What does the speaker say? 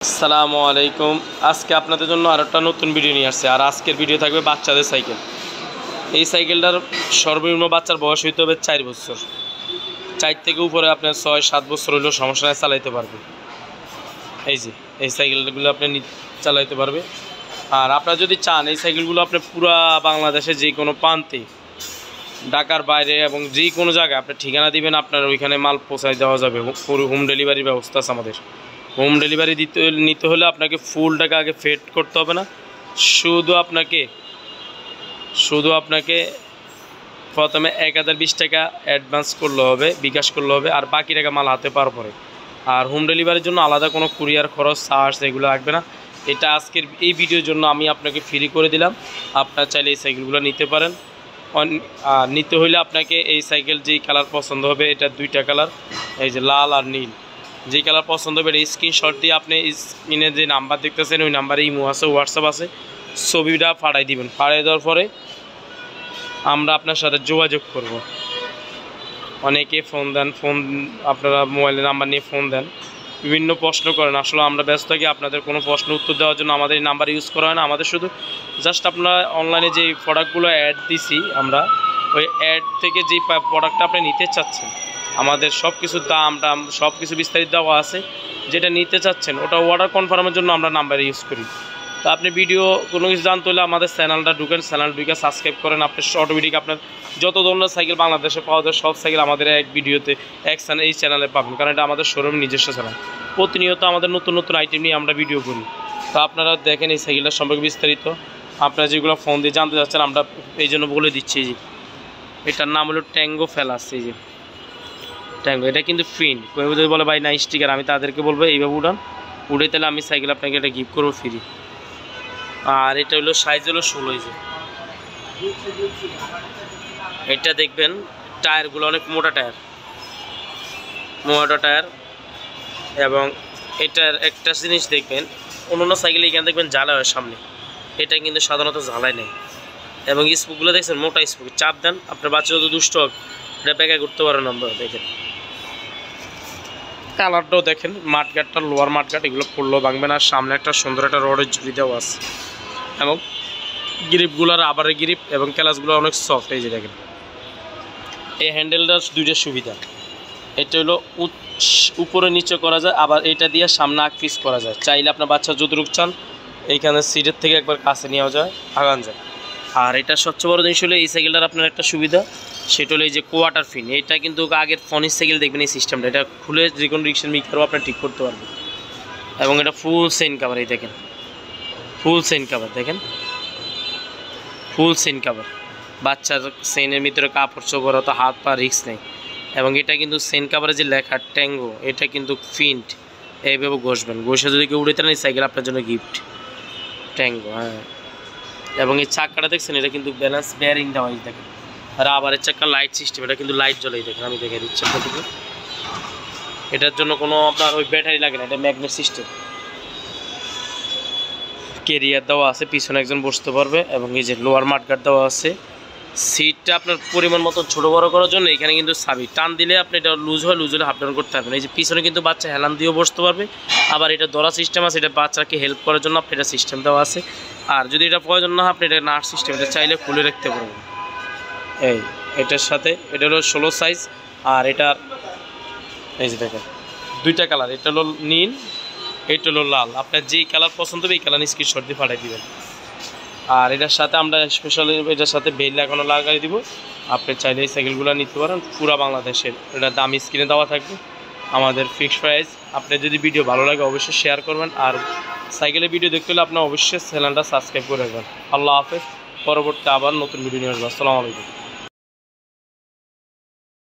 আসসালামু আলাইকুম। আজকে আপনাদের জন্য আরেকটা নতুন ভিডিও নিয়ে আসছে। আর আজকের ভিডিও থাকবে বাচ্চাদের সাইকেল। এই সাইকেলটার সর্বনিম্ন বাচ্চার বয়স হইতে হবে 4 বছর। 4 থেকে উপরে আপনার 6-7 বছর হলেও সমস্যা নেই, চালাইতে পারবে। এই যে এই সাইকেলগুলো আপনি চালাইতে পারবে। আর আপনারা যদি চান এই সাইকেলগুলো আপনি পুরা বাংলাদেশে যে কোনো প্রান্তে, ঢাকার বাইরে এবং যে কোনো জায়গায় আপনি ঠিকানা দিবেন, আপনার ওইখানে মাল পৌঁছায় দেওয়া যাবে। পুরো হোম ডেলিভারির ব্যবস্থা আছে আমাদের। হোম ডেলিভারি নিতে হলে আপনাকে ফুল টাকা আগে পেড করতে হবে না, শুধু আপনাকে প্রথমে 1020 টাকা অ্যাডভান্স করলে হবে, বিকাশ করলে হবে, আর বাকি টাকা মাল হাতে পাওয়ার পরে। আর হোম ডেলিভারির জন্য আলাদা কোনো কুরিয়ার খরচ, চার্জ এগুলো লাগবে না। এটা আজকের এই ভিডিওর জন্য আমি আপনাকে ফ্রি করে দিলাম। আপনারা চাইলে এই সাইকেলগুলো নিতে পারেন। নিতে হলে আপনাকে এই সাইকেল যেই কালার পছন্দ হবে, এটা 2টা কালার, এই যে লাল আর নীল, যেই কালার পছন্দ হবে এই স্ক্রিনশট দিয়ে আপনি স্ক্রিনে যে নাম্বার দেখতেছেন ওই নাম্বারে ইমো আছে, হোয়াটসঅ্যাপ আছে, ছবিটা পাঠাই দিবেন। পাঠিয়ে দেওয়ার পরে আমরা আপনার সাথে যোগাযোগ করব। অনেকে ফোন আপনারা মোবাইলের নাম্বার নিয়ে ফোন দেন, বিভিন্ন প্রশ্ন করেন। আসলে আমরা ব্যস্ত থাকি, আপনাদের কোনো প্রশ্ন উত্তর দেওয়ার জন্য আমাদের এই নাম্বার ইউজ করা হয় না। আমাদের শুধু জাস্ট আপনারা অনলাইনে যে প্রোডাক্টগুলো অ্যাড দিছি আমরা, ওই অ্যাড থেকে যেই প্রোডাক্টটা আপনি নিতে চাচ্ছেন, আমাদের সব কিছু দাম সব কিছু বিস্তারিত দেওয়া আছে। যেটা নিতে চাচ্ছেন ওটা অর্ডার কনফার্মের জন্য আমরা নাম্বার ইউজ করি। তো আপনি ভিডিও কোনো কিছু জানতে হলে আমাদের চ্যানেলটা ঢুকেন, চ্যানেল ঢুকে সাবস্ক্রাইব করেন। আপনি অটোমেটিক আপনার যত ধরনের সাইকেল বাংলাদেশে পাওয়া যায় সব সাইকেল আমাদের এক ভিডিওতে এই চ্যানেলে পাবেন, কারণ এটা আমাদের শোরুম নিজস্ব চ্যানেল। প্রতিনিয়ত আমাদের নতুন নতুন আইটেম নিয়ে আমরা ভিডিও করি। তো আপনারা দেখেন এই সাইকেলটার সম্পর্কে বিস্তারিত। আপনারা যেগুলো ফোন দিয়ে জানতে চাচ্ছেন আমরা এই জন্য বলে দিচ্ছি। যে এটার নাম হলো ট্যাঙ্গো ফেলাস। এই যে ট্যাঙ্গো, এটা কিন্তু ফিন। কেউ যদি বলে ভাই না স্টিকার, আমি তাদেরকে বলবো এইভাবে উড়ে তাহলে আমি সাইকেল আপনাকে এটা গিফট করবো ফ্রি। আর এটা হলো সাইজ হলো 16 ইঞ্চি। এটা দেখবেন টায়ারগুলো অনেক মোটা টায়ার। এবং এটার একটা জিনিস দেখবেন, অন্য সাইকেলে এখানে দেখবেন জ্বালা হয় সামনে, এটা কিন্তু সাধারণত জ্বালায় নেই। এবং স্পুকগুলো দেখছেন মোটা স্পুক, চাপ দেন আপনার বাচ্চা যত দুষ্ট হোক এটা ব্যাগে করতে পারেন। আমরা দেখেন কালারটাও দেখেন, মাঠগাটটা লোয়ার মাঠগাট, এগুলো পড়লেও ভাঙবে না। সামনে একটা সুন্দর একটা রডের ঝুড়ি দেওয়া আছে এবং গ্রিপগুলোর আবারের গ্রিপ এবং ক্যালাসগুলো অনেক সফট। এই যে দেখেন এই হ্যান্ডেলটার 2টা সুবিধা। এটা হলো উপরে নিচে করা যায়, আবার এটা দিয়ে সামনে আগ পিস করা যায়। চাইলে আপনার বাচ্চা যতটুকু চান এইখানে সিটের থেকে একবার কাছে নেওয়া যায়, আগান যায়। আর এটা সবচেয়ে বড় জিনিস হলো এই সাইকেলটার আপনার একটা সুবিধা, সেটা হলো এই যে কোয়ার্টার ফিন। এটা কিন্তু আগের ফোনের সাইকেল দেখবেন এই সিস্টেমটা, এটা খুলে যে কোনো রিক্সার মিটারও আপনার ঠিক করতে পারবেন। এবং এটা ফুল চেইন কাভার, এই দেখেন ফুল চেইন কাভার, দেখেন ফুল চেইন কাভার। বাচ্চার চেইনের ভিতরে কাপড় চোপড়, তো হাত পা রিক্স নেই। এবং এটা কিন্তু চেইন কাভারে যে লেখা ট্যাঙ্গো, এটা কিন্তু ফিন্ট, এইভাবে ঘষবেন, ঘষে যদি কেউ উড়ে দেন এই সাইকেল আপনার জন্য গিফট। ট্যাঙ্গো, হ্যাঁ। এবং এই চাকাটা দেখছেন, এটা কিন্তু ব্যালেন্স বেয়ারিং দেওয়া, দেখেন। আর আবার এর চাকা লাইট সিস্টেম, এটা কিন্তু লাইট জ্বলে, দেখেন আমি দেখে দিচ্ছি আপনাদেরকে। এটার জন্য কোনো আপনার ওই ব্যাটারি লাগে না, এটা ম্যাগনেট সিস্টেম। ক্যারিয়ার দেওয়া আছে, পিছনে একজন বসতে পারবে। এবং এই যে লোয়ার মাঠগার্ড দেওয়া আছে। সিটটা আপনার পরিমাণ মতো ছোটো বড়ো করার জন্য এখানে কিন্তু চাবি টান দিলে আপনি এটা লুজ হলে হাফ ডাউন করতে পারবেন। এই যে পিছনে কিন্তু বাচ্চা হেলান দিয়েও বসতে পারবে। আবার এটা ধরা সিস্টেম আছে, এটা বাচ্চাকে হেল্প করার জন্য আপনি এটা সিস্টেম দেওয়া আছে। আর যদি এটা প্রয়োজন না হয় আপনি এটা নাট সিস্টেম, এটা চাইলে খুলে রাখতে পারবেন। এটার সাথে এটা হলো 16 সাইজ। আর এটার এই যে দেখেন 2টা কালার, এটা হলো নীল, এটা হলো লাল। আপনার যেই কালার পছন্দ হবে এই কালার স্ক্রিনশট দিয়ে পাঠিয়ে দেবেন। আর এটার সাথে আমরা স্পেশালি এটার সাথে বেল লাগানো লাগাই দিব। আপনি চাইলে এই সাইকেলগুলো নিতে পারেন পুরা বাংলাদেশের। এটার দাম স্ক্রিনে দেওয়া থাকবে, আমাদের ফিক্সড প্রাইস। আপনি যদি ভিডিও ভালো লাগে অবশ্যই শেয়ার করবেন। আর সাইকেলের ভিডিও দেখতে হলে আপনার অবশ্যই চ্যানেলটা সাবস্ক্রাইব করে রাখবেন। আল্লাহ হাফেজ। পরবর্তী আবার নতুন ভিডিও নিয়ে আসবো। আসসালামু আলাইকুম।